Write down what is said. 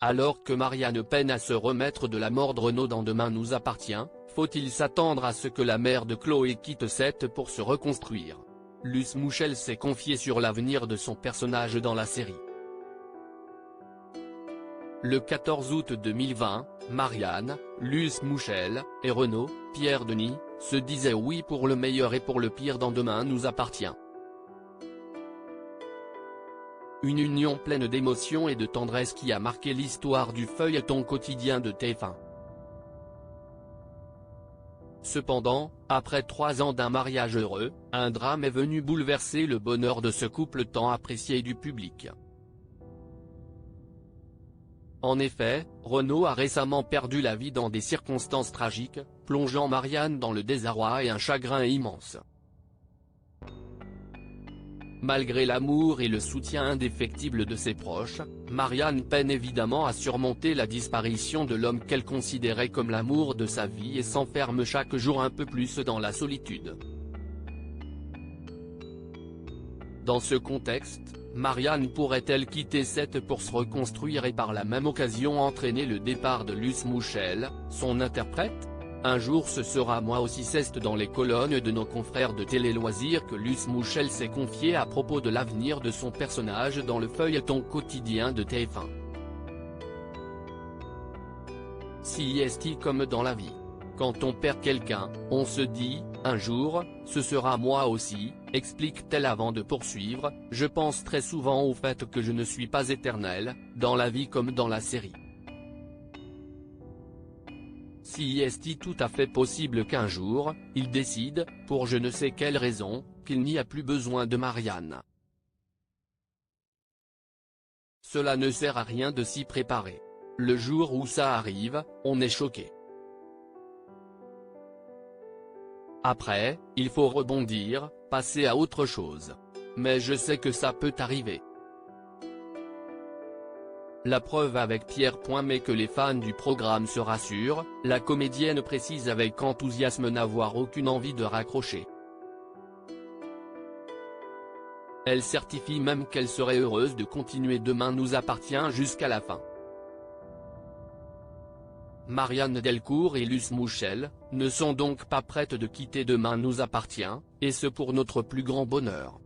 Alors que Marianne peine à se remettre de la mort de Renaud dans Demain nous appartient, faut-il s'attendre à ce que la mère de Chloé quitte Sète pour se reconstruire? Luce Mouchel s'est confiée sur l'avenir de son personnage dans la série. Le 14 août 2020, Marianne, Luce Mouchel, et Renaud, Pierre Denis, se disaient oui pour le meilleur et pour le pire dans Demain nous appartient. Une union pleine d'émotion et de tendresse qui a marqué l'histoire du feuilleton quotidien de TF1. Cependant, après 3 ans d'un mariage heureux, un drame est venu bouleverser le bonheur de ce couple tant apprécié du public. En effet, Renaud a récemment perdu la vie dans des circonstances tragiques, plongeant Marianne dans le désarroi et un chagrin immense. Malgré l'amour et le soutien indéfectible de ses proches, Marianne peine évidemment à surmonter la disparition de l'homme qu'elle considérait comme l'amour de sa vie et s'enferme chaque jour un peu plus dans la solitude. Dans ce contexte, Marianne pourrait-elle quitter Sète pour se reconstruire et par la même occasion entraîner le départ de Luce Mouchel, son interprète? Un jour ce sera moi aussi, c'est dans les colonnes de nos confrères de Télé Loisirs que Luce Mouchel s'est confiée à propos de l'avenir de son personnage dans le feuilleton quotidien de TF1. Si est comme dans la vie. Quand on perd quelqu'un, on se dit, un jour, ce sera moi aussi, explique-t-elle avant de poursuivre, je pense très souvent au fait que je ne suis pas éternelle, dans la vie comme dans la série. Si est tout à fait possible qu'un jour, il décide, pour je ne sais quelle raison, qu'il n'y a plus besoin de Marianne. Cela ne sert à rien de s'y préparer. Le jour où ça arrive, on est choqué. Après, il faut rebondir, passer à autre chose. Mais je sais que ça peut arriver. La preuve avec Pierre. Mais que les fans du programme se rassurent, la comédienne précise avec enthousiasme n'avoir aucune envie de raccrocher. Elle certifie même qu'elle serait heureuse de continuer Demain nous appartient jusqu'à la fin. Marianne Delcourt et Luce Mouchel, ne sont donc pas prêtes de quitter Demain nous appartient, et ce pour notre plus grand bonheur.